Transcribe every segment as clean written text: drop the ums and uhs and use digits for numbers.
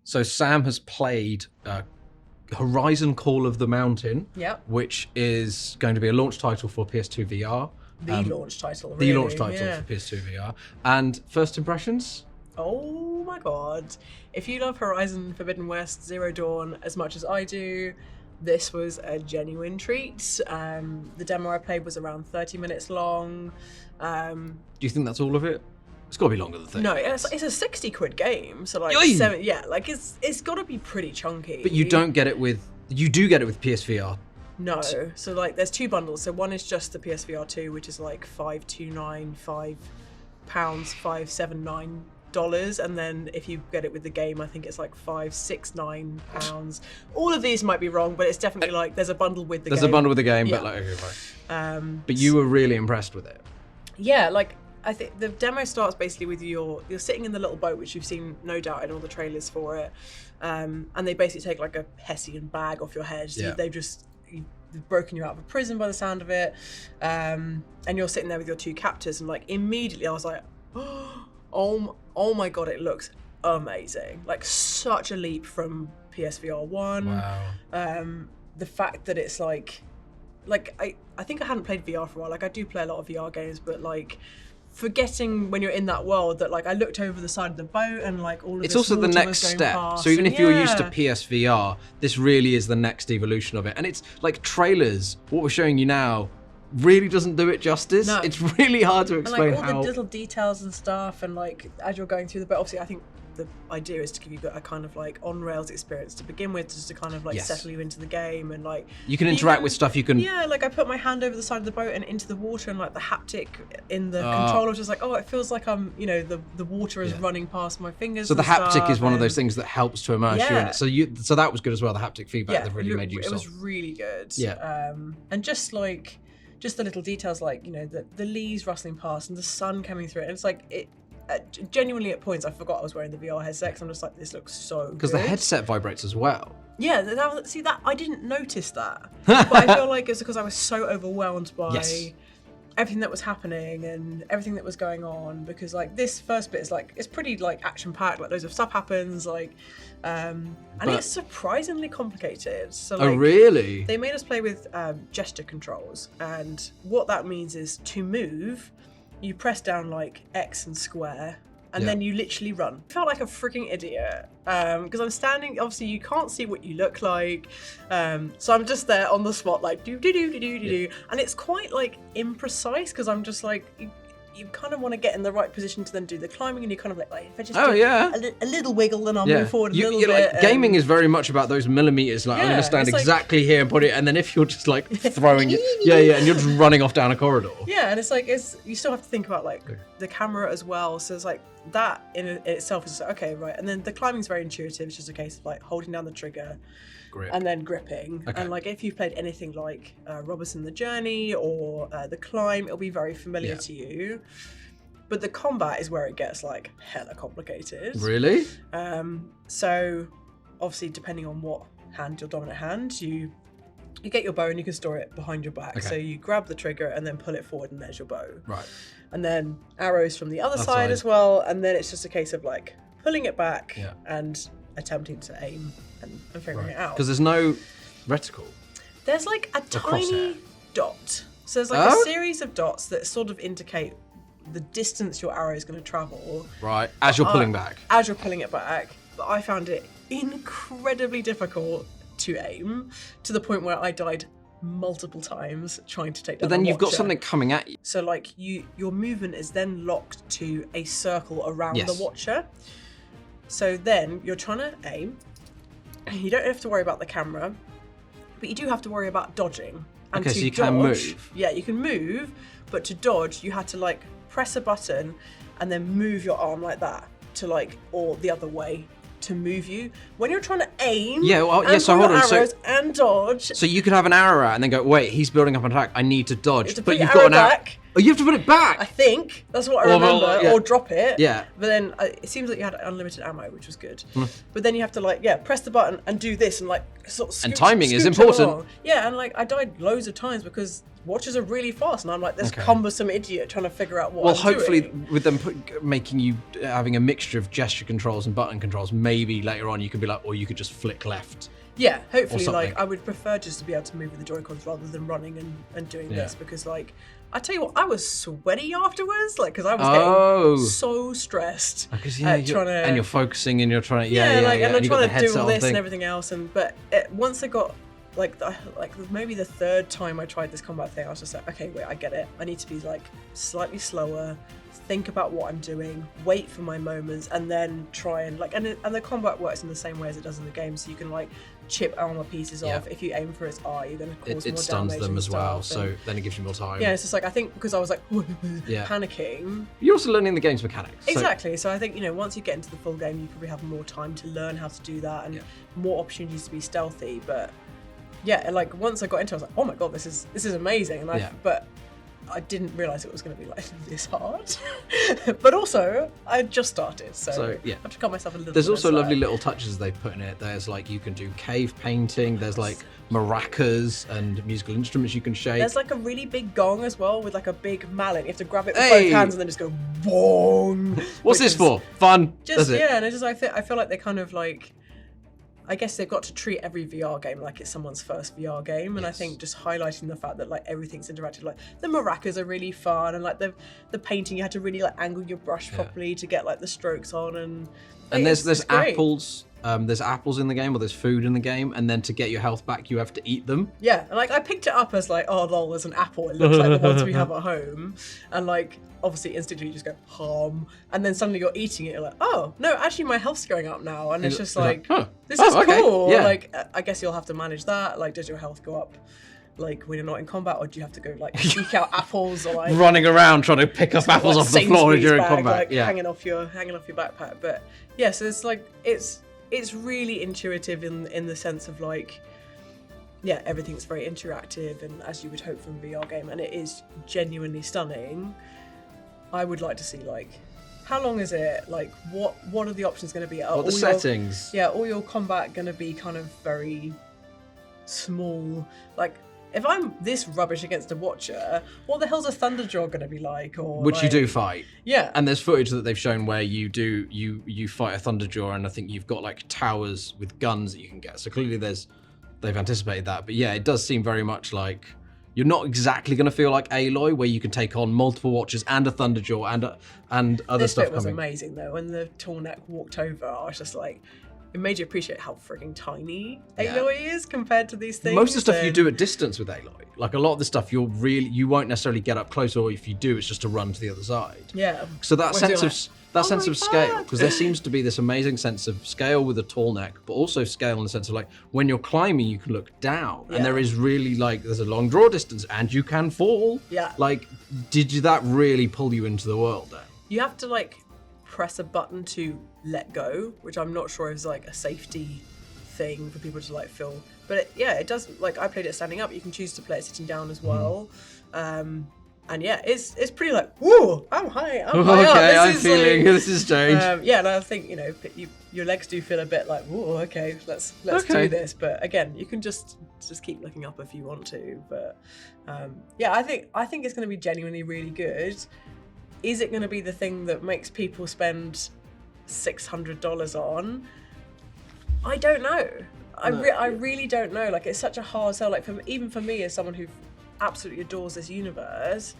So Sam has played Horizon Call of the Mountain, which is going to be a launch title for PS2 VR. The launch title, really. The launch title for PS2 VR. And first impressions? Oh my god. If you love Horizon Forbidden West, Zero Dawn as much as I do, this was a genuine treat. The demo I played was around 30 minutes long. Do you think that's all of it? It's got to be longer than 30 No, minutes. it's a 60 quid game, so like like it's got to be pretty chunky. But you don't get it with, you do get it with PSVR. No, so like there's two bundles. So one is just the PSVR2, which is like £579, $579, and then if you get it with the game, I think it's like £569. All of these might be wrong, but it's definitely like there's a bundle with the game. There's a bundle with the game, but like okay, fine. But you were really impressed with it. Yeah, like I think the demo starts basically with you're sitting in the little boat, which you've seen no doubt in all the trailers for it, and they basically take like a Hessian bag off your head. So they've broken you out of a prison by the sound of it, and you're sitting there with your two captors, and like immediately I was like, oh my god, it looks amazing! Like such a leap from PSVR 1. Wow. The fact that it's like I think I hadn't played VR for a while. Like I do play a lot of VR games, but like forgetting when you're in that world that like I looked over the side of the boat and like all of it's this also the next step. So even if you're used to PSVR, this really is the next evolution of it. And it's like trailers, what we're showing you now really doesn't do it justice. No. It's really hard to explain and like all how the little details and stuff, and like as you're going through the boat, obviously I think the idea is to give you a kind of like on rails experience to begin with, just to kind of like settle you into the game, and like you can interact with stuff. You can like I put my hand over the side of the boat and into the water, and like the haptic in the controller was just like, oh, it feels like I'm, you know, the water is running past my fingers. So the haptic is one of those things that helps to immerse you in it. So that was good as well. The haptic feedback that really made use of. It was really good. Yeah. And just the little details, like, you know, the leaves rustling past and the sun coming through it, and it's like it. Genuinely, at points, I forgot I was wearing the VR headset. Cause I'm just like, this looks so good. Because the headset vibrates as well. Yeah, that I didn't notice that, but I feel like it's because I was so overwhelmed by everything that was happening and everything that was going on. Because like this first bit is like it's pretty like action packed. Like loads of stuff happens. Like, and it's surprisingly complicated. So like, oh really? They made us play with gesture controls, and what that means is to move. You press down like X and square, and then you literally run. I felt like a freaking idiot because I'm standing. Obviously, you can't see what you look like, so I'm just there on the spot, like do do do do do do, and it's quite like imprecise because I'm just like. You kind of want to get in the right position to then do the climbing, and you kind of like if I just do a little wiggle, then I'll move forward a little bit. Like, gaming is very much about those millimeters. Like I'm going to stand exactly here and put it, and then if you're just like throwing it, and you're just running off down a corridor. Yeah, and it's like you still have to think about like the camera as well. So it's like that in itself is like, okay, right, and then the climbing's very intuitive. It's just a case of like holding down the trigger. Grip. And then gripping. Okay. And like if you've played anything like Robinson the Journey or The Climb, it'll be very familiar to you. But the combat is where it gets like hella complicated. Really? So obviously depending on what hand, your dominant hand, you get your bow and you can store it behind your back. Okay. So you grab the trigger and then pull it forward and there's your bow. Right. And then arrows from the other side as well. And then it's just a case of like pulling it back and attempting to aim and figuring it out. Because there's no reticle. There's like a tiny dot. So there's like a series of dots that sort of indicate the distance your arrow is going to travel. Right, as you're pulling back. As you're pulling it back. But I found it incredibly difficult to aim to the point where I died multiple times trying to take down. But then you've got something coming at you. So like your movement is then locked to a circle around the watcher. So then you're trying to aim. You don't have to worry about the camera, but you do have to worry about dodging. And okay, so you can move. Yeah, you can move, but to dodge, you had to like press a button and then move your arm like that to like, or the other way to move you. When you're trying to aim so hold on. arrows and dodge. So you could have an arrow out and then go, wait, he's building up an attack. I need to dodge. To but you've got an arrow back. Oh, you have to put it back. I think that's what I remember, or drop it. Yeah. But then it seems like you had unlimited ammo, which was good. But then you have to like press the button and do this and like sort of scooch, and timing is scooch important. along. Yeah, and like I died loads of times because watches are really fast, and I'm like this cumbersome idiot trying to figure out what. Well, I'm hopefully doing. with them making you having a mixture of gesture controls and button controls, maybe later on you could be like, or you could just flick left. Yeah, hopefully, like I would prefer just to be able to move with the Joy-Cons rather than running and doing this, because like I tell you what, I was sweaty afterwards, like because I was getting so stressed. Because and you're focusing and you're trying to and I'm trying to do all this and everything else, and once I got like maybe the third time I tried this combat thing, I was just like, okay, wait, I get it. I need to be like slightly slower, think about what I'm doing, wait for my moments, and then try and like and the combat works in the same way as it does in the game, so you can like chip armor pieces off. If you aim for its eye, you're going to cause more damage. It stuns them as well, so then it gives you more time. Yeah, it's just like I think because I was like panicking. You're also learning the game's mechanics. Exactly. So I think once you get into the full game, you probably have more time to learn how to do that and more opportunities to be stealthy. But yeah, like once I got into it, I was like, oh my god, this is amazing. And but I didn't realise it was going to be like this hard. But also, I just started, so I have to cut myself a little. There's also lovely little touches they've put in it. There's like you can do cave painting. There's like maracas and musical instruments you can shake. There's like a really big gong as well with like a big mallet. You have to grab it with both hands and then just go boom. What's this for? Fun. Just and it's just I feel like they kind of like. I guess they've got to treat every VR game like it's someone's first VR game, and I think just highlighting the fact that like everything's interactive, like the maracas are really fun, and like the painting, you had to really like angle your brush properly to get like the strokes on, and there's apples. There's apples in the game, or there's food in the game, and then to get your health back, you have to eat them. Yeah, and like I picked it up as like, oh lol, there's an apple. It looks like the ones we have at home, and like obviously instantly you just go hum, and then suddenly you're eating it. You're like, oh no, actually my health's going up now, and it's just like, this is cool. Yeah. Like I guess you'll have to manage that. Like, does your health go up? Like when you're not in combat, or do you have to go like seek out apples or like running around trying to pick up apples off the floor during combat, like hanging off your backpack? But yeah, so it's like it's really intuitive in the sense of like, yeah, everything's very interactive and as you would hope from a VR game, and it is genuinely stunning. I would like to see like, how long is it? Like, what are the options going to be? What the settings? All your combat going to be kind of very small. Like, if I'm this rubbish against a watcher, what the hell's a Thunderjaw going to be like? Or which you do fight. Yeah. And there's footage that they've shown where you fight a Thunderjaw, and I think you've got like towers with guns that you can get. So clearly they've anticipated that. But yeah, it does seem very much like you're not exactly going to feel like Aloy, where you can take on multiple watchers and a Thunderjaw and other stuff coming. This bit was amazing though. When the tall neck walked over, I was just like, it made you appreciate how frigging tiny Aloy is compared to these things. Most of the stuff you do at distance with Aloy, like a lot of the stuff you won't necessarily get up close, or if you do, it's just to run to the other side. Yeah. So that sense of scale, because there seems to be this amazing sense of scale with a tall neck, but also scale in the sense of like when you're climbing, you can look down, and there is really like there's a long draw distance, and you can fall. Yeah. Like, did that really pull you into the world then? You have to like press a button to let go, which I'm not sure is like a safety thing for people to like feel. But it does. Like I played it standing up. You can choose to play it sitting down as well. And yeah, it's pretty like, whoa, I'm high up. Okay, I'm feeling this is strange. Yeah, and I think your legs do feel a bit like, whoa, okay, let's do this. But again, you can just keep looking up if you want to. But yeah, I think it's going to be genuinely really good. Is it going to be the thing that makes people spend $600 on? I don't know. I really don't know. Like, it's such a hard sell. Like, even for me as someone who absolutely adores this universe,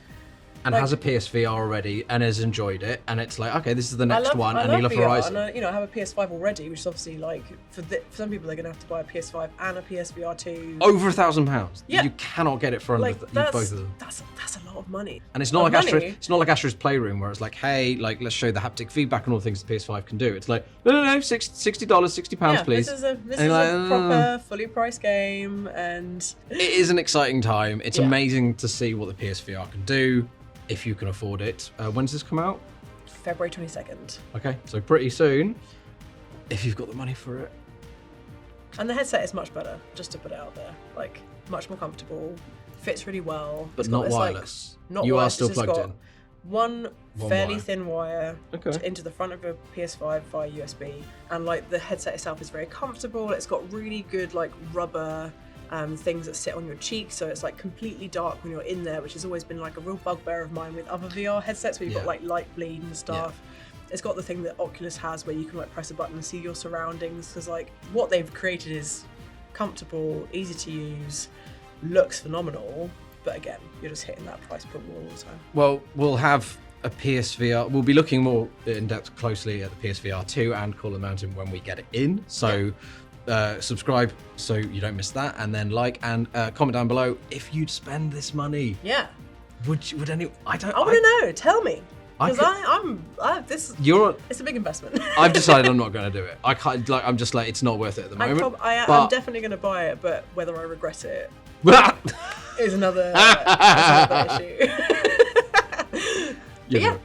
and has a PSVR already and has enjoyed it, and it's like, okay, this is the next one, and you love Horizon. And I have a PS5 already, which is obviously like for some people they're gonna have to buy a PS5 and a PSVR2. Over £1,000. Yeah, you cannot get it for under both of them. That's a lot of money. And it's not it's not like Astra's Playroom where it's like, hey, like let's show the haptic feedback and all the things the PS5 can do. It's like, no, $60, £60, please. This is a proper, fully priced game, and it is an exciting time. It's amazing to see what the PSVR can do. If you can afford it. When does this come out? February 22nd. Okay, so pretty soon, if you've got the money for it. And the headset is much better, just to put it out there. Like, much more comfortable. fits really well. But It's got not this, wireless. Not You are wireless, still it's just plugged got in. One fairly wire. thin wire Okay. into the front of a PS5 via USB, and like the headset itself is very comfortable. It's got really good like rubber things that sit on your cheeks, so it's like completely dark when you're in there, which has always been like a real bugbear of mine with other VR headsets where you've got like light bleed and stuff. It's got the thing that Oculus has where you can like press a button and see your surroundings, because like what they've created is comfortable, easy to use, looks phenomenal, but again, you're just hitting that price point wall all the time. Well, we'll have a PSVR. We'll be looking more in depth closely at the PSVR2 and Call of the Mountain when we get it in. So subscribe so you don't miss that, and then like and comment down below if you'd spend this money. Yeah. Would any? I want to know. Tell me. Because it's a big investment. I've decided I'm not going to do it. I can't. Like, I'm just like, it's not worth it at the moment. I'm definitely going to buy it, but whether I regret it is another issue. Yeah.